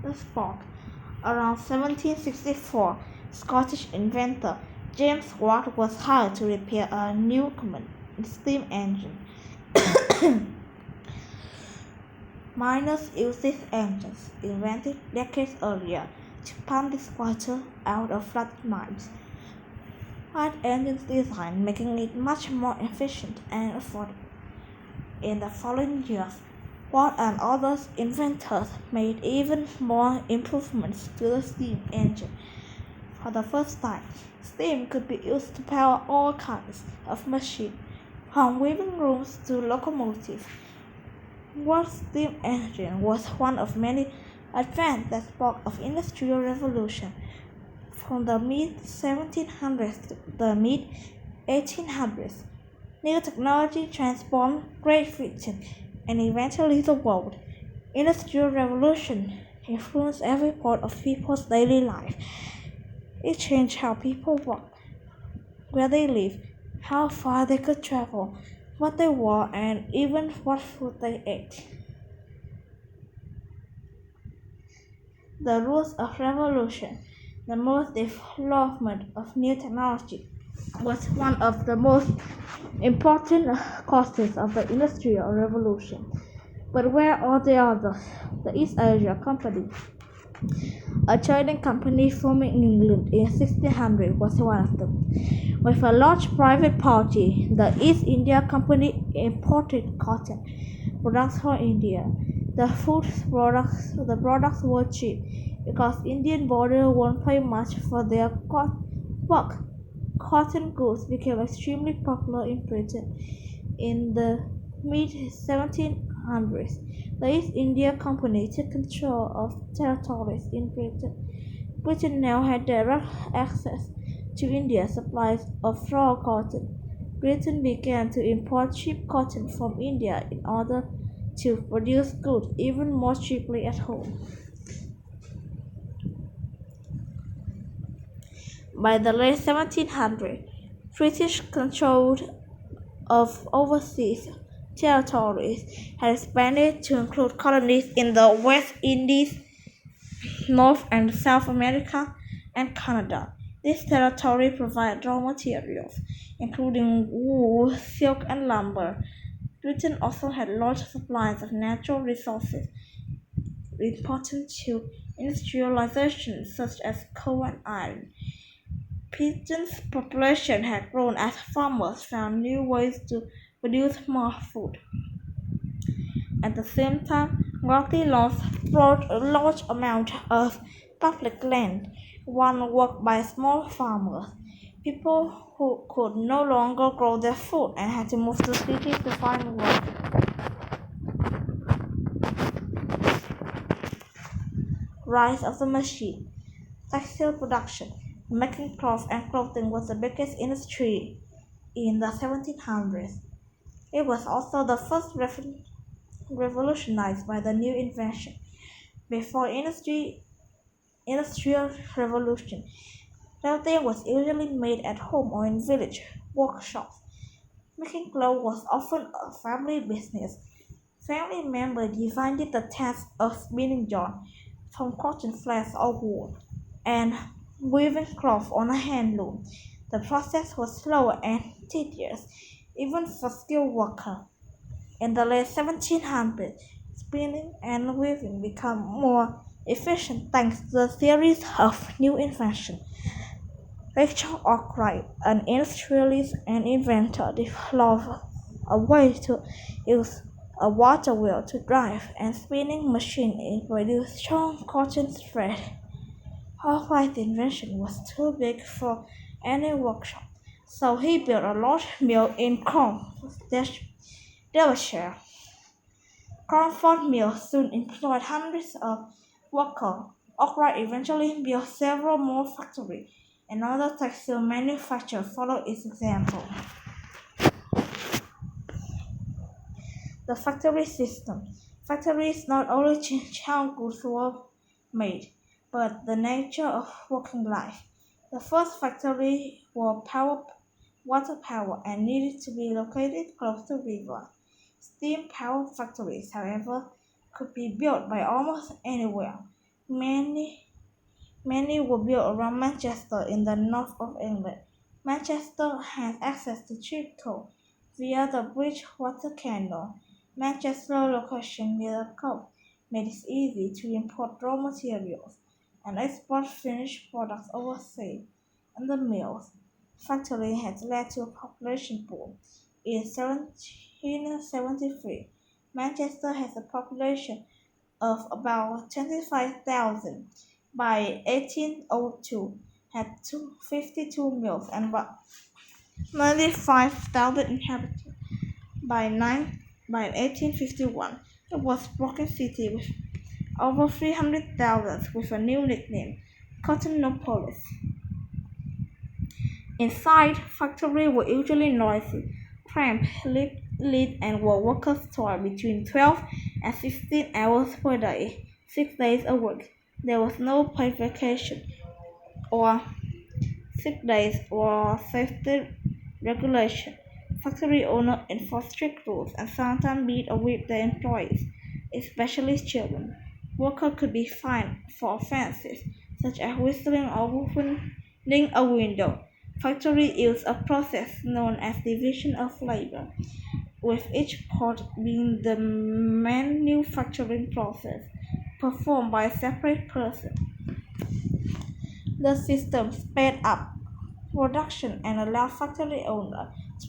the spark. Around 1764, Scottish inventor James Watt was hired to repair a Newcomen steam engine. Miners used these engines, invented decades earlier, to pump this water out of flooded mines. Watt engines design making it much more efficient and affordable. In the following years, Watt and other inventors made even more improvements to the steam engine. For the first time, steam could be used to power all kinds of machines, from weaving looms to locomotives. Watt's steam engine was one of many advances that sparked the Industrial Revolution. From the mid-1700s to the mid-1800s, new technology transformed Great Britain and eventually the world. Industrial Revolution influenced every part of people's daily life. It changed how people work, where they live, how far they could travel, what they wore, and even what food they ate. The rules of revolution. The most development of new technology was one of the most important causes of the Industrial Revolution. But where are the others? The East Asia Company, a trading company formed in England in 1600, was one of them. With a large private party, the East India Company imported cotton products from India. The products were cheap because Indian borders won't pay much for their work. Cotton goods became extremely popular in Britain. In the mid-1700s, the East India Company took control of territories in Britain. Britain now had direct access to India's supplies of raw cotton. Britain began to import cheap cotton from India in order to produce goods even more cheaply at home. By the late 1700s, British control of overseas territories had expanded to include colonies in the West Indies, North and South America, and Canada. This territory provided raw materials, including wool, silk, and lumber. Britain also had large supplies of natural resources important to industrialization, such as coal and iron. Britain's population had grown as farmers found new ways to produce more food. At the same time, wealthy lords bought a large amount of public land, one worked by small farmers. People who could no longer grow their food and had to move to cities to find work. Rise of the machine. Textile production. Making cloth and clothing was the biggest industry in the 1700s. It was also the first revolutionized by the new invention. Before Industrial Revolution, clothing was usually made at home or in village workshops. Making clothes was often a family business. Family members divided the task of spinning yarn from cotton flax or wool and weaving cloth on a hand loom. The process was slow and tedious, even for skilled workers. In the late 1700s, spinning and weaving became more efficient thanks to a series of new inventions. Richard Arkwright, an industrialist and inventor, developed a way to use a water wheel to drive a spinning machine and produce strong cotton thread. Arkwright's invention was too big for any workshop, so he built a large mill in Derbyshire. Cromford Mill soon employed hundreds of workers. Arkwright eventually built several more factories, and other textile manufacturers followed his example. The factory system. Factories not only changed how goods were made, but the nature of working life. The first factories were water power and needed to be located close to rivers. Steam power factories, however, could be built by almost anywhere. Many Many were built around Manchester in the north of England. Manchester has access to cheap coal via the Bridgewater Canal. Manchester's location near the coast made it easy to import raw materials and export finished products overseas, and the mills factory has led to a population boom. In 1773, Manchester has a population of about 25,000. By 1802, had 52 mills and about 95,000 inhabitants. By 1851, it was a broken city with over 300,000 with a new nickname, Cottonopolis. Inside, factories were usually noisy, cramped, lit, and where workers toiled between 12 and 16 hours per day, 6 days a week. There was no paid vacation or sick days or safety regulation. Factory owners enforced strict rules and sometimes beat or whip their employees, especially children. Workers could be fined for offenses such as whistling or opening a window. Factory used a process known as division of labor, with each part being the manufacturing process performed by a separate person. The system sped up production and allowed factory owners to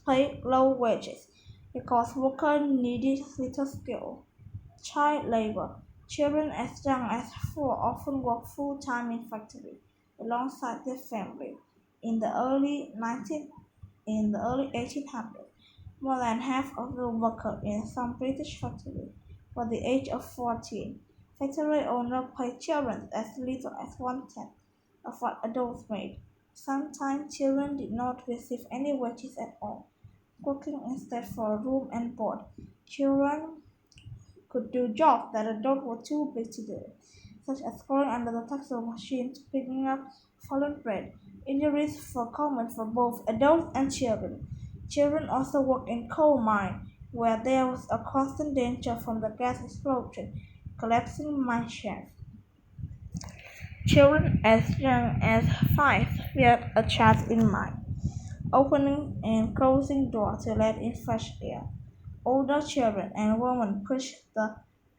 pay low wages because workers needed little skill. Child labor. Children as young as 4 often work full-time in factories alongside their family. In the early 1800s, more than half of the workers in some British factories were the age of 14. Factory owners paid children as little as one-tenth of what adults made. Sometimes children did not receive any wages at all, working instead for room and board. Children could do jobs that adults were too big to do, such as crawling under the textile machine to picking up fallen bread. Injuries were common for both adults and children. Children also worked in coal mines, where there was a constant danger from the gas explosion, collapsing mine shafts. Children as young as 5 had a chance in mind, opening and closing doors to let in fresh air. Older children and women pushed the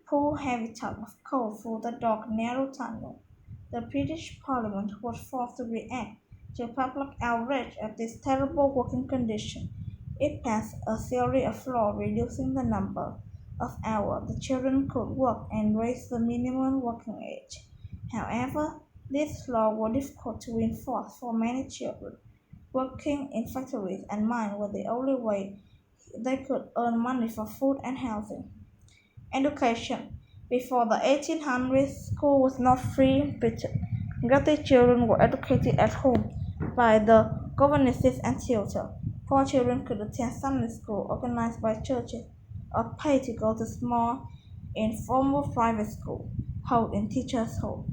poor heavy tub of coal through the dark, narrow tunnel. The British Parliament was forced to react to public outrage at this terrible working condition. It passed a series of laws reducing the number of hours the children could work and raised the minimum working age. However, these laws were difficult to enforce for many children. Working in factories and mines was the only way they could earn money for food and housing. Education. Before the 1800s, school was not free in Britain. Wealthy children were educated at home by the governesses and tutors. Poor children could attend Sunday school organized by churches or pay to go to small, informal private schools held in teachers' homes.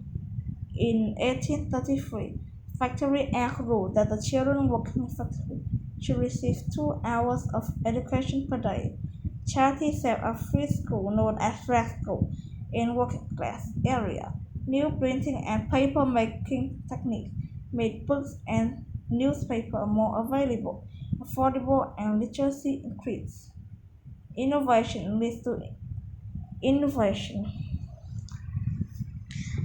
In 1833, Factory Act ruled that the children working in factories should receive 2 hours of education per day. Charity set up a free school known as Red School in working class areas. New printing and paper making techniques made books and newspapers more available, affordable, and literacy increased. Innovation leads to innovation.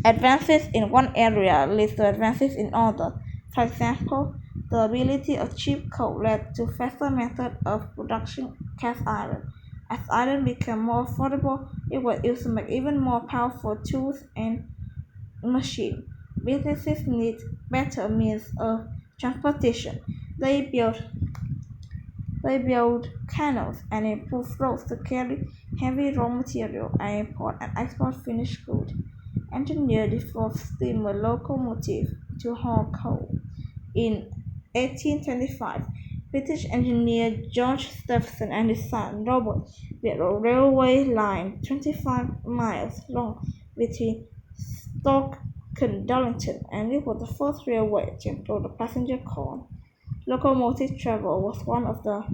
Advances in one area lead to advances in others. For example, the ability of cheap coal led to faster methods of production cast iron. As iron became more affordable, it was used to make even more powerful tools and machines. Businesses need better means of transportation. They built they build canals and improve roads to carry heavy raw material and import and export finished goods. Engineers developed steam locomotives to haul coal. In 1825, British engineer George Stephenson and his son Robert built a railway line 25 miles long between Stoke and Darlington, and it was the first railway to include a passenger car. Locomotive travel was one of the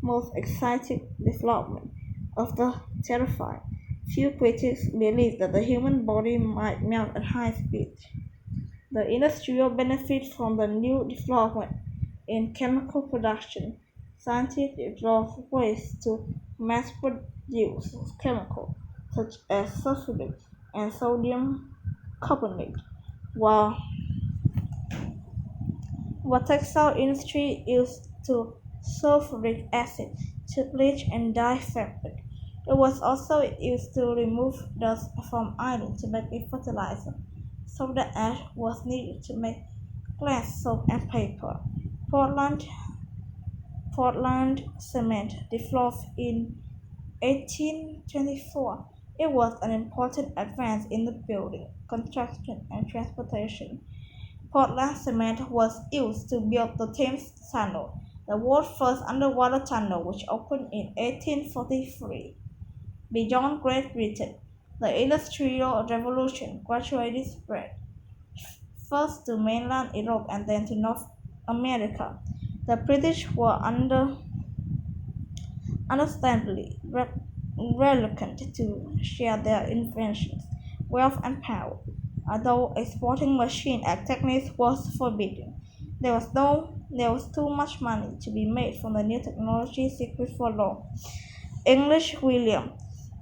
most exciting developments of the terrified. Few critics believe that the human body might melt at high speed. The industrial benefits from the new development in chemical production. Scientists develop ways to mass produce chemicals such as sulfuric and sodium carbonate, while what textile industry used to sulfuric acid to bleach and dye fabric. It was also used to remove dust from iron to make a fertilizer. Soda ash was needed to make glass, soap, and paper. Portland, Portland cement developed in 1824. It was an important advance in the building, construction, and transportation. Portland cement was used to build the Thames Tunnel, the world's first underwater tunnel, which opened in 1843. Beyond Great Britain, the Industrial Revolution gradually spread, first to mainland Europe and then to North America. The British were understandably reluctant to share their inventions, wealth, and power. Although exporting machine and techniques was forbidden, there was too much money to be made from the new technology secret for long. English William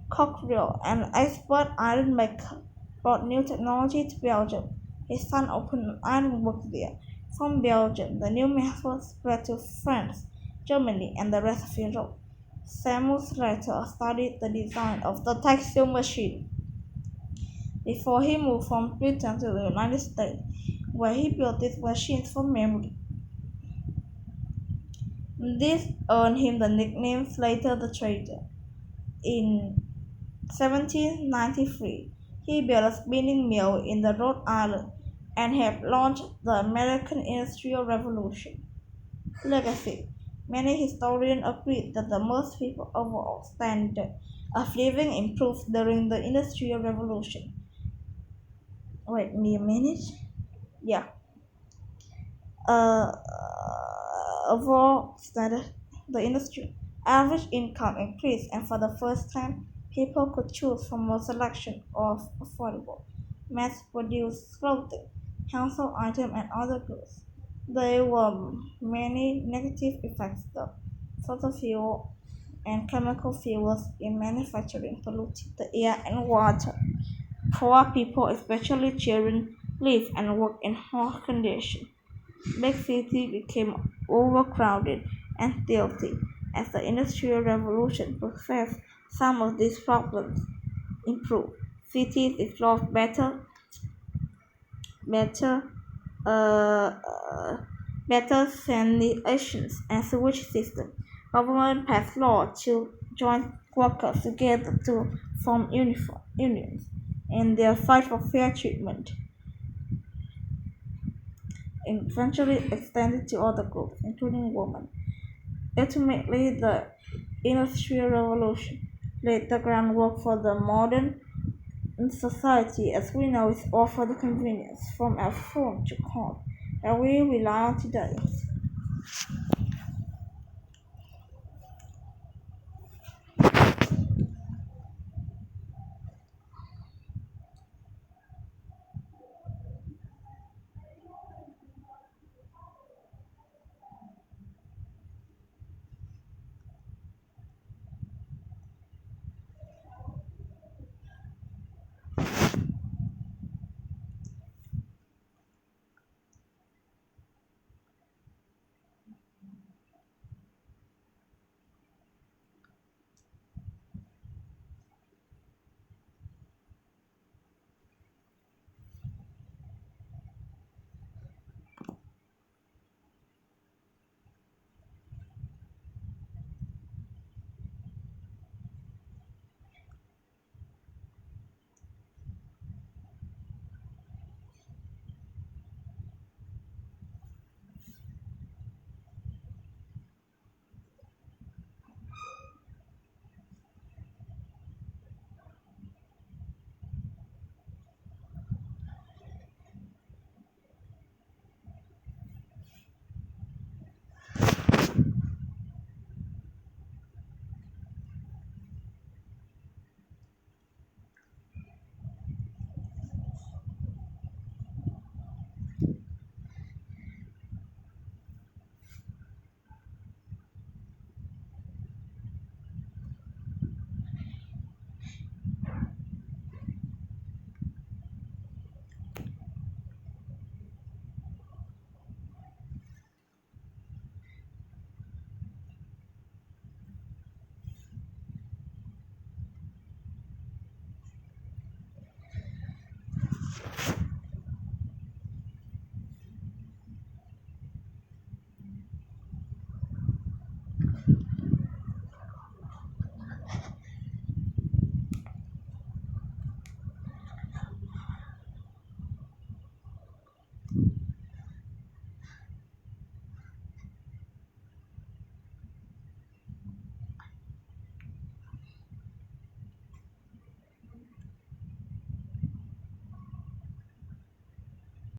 Cockerell, an expert ironmaker, brought new technology to Belgium. His son opened an ironworks there. From Belgium, the new method spread to France, Germany, and the rest of Europe. Samuel later studied the design of the textile machine before he moved from Britain to the United States, where he built these machines for memory. This earned him the nickname Slater the Trader. In 1793, he built a spinning mill in the Rhode Island and helped launch the American Industrial Revolution. Legacy. Many historians agree that the most people overall standard of living improved during the Industrial Revolution. Wait me a minute. Yeah. Uh, Overall standard, the industry average income increased, and for the first time, people could choose from a selection of affordable, mass-produced clothing, household items, and other goods. There were many negative effects though. Fossil fuel and chemical fuels in manufacturing polluted the air and water. Poor people, especially children, live and work in harsh conditions. Big cities became overcrowded and filthy. As the Industrial Revolution progressed, some of these problems improved. Cities developed better, uh, uh, better sanitation and sewage systems. Government passed laws to join workers together to form unions in their fight for fair treatment, eventually extended to other groups, including women. Ultimately, the Industrial Revolution laid the groundwork for the modern society as we know it, offered the convenience from our phone to call that we rely on today.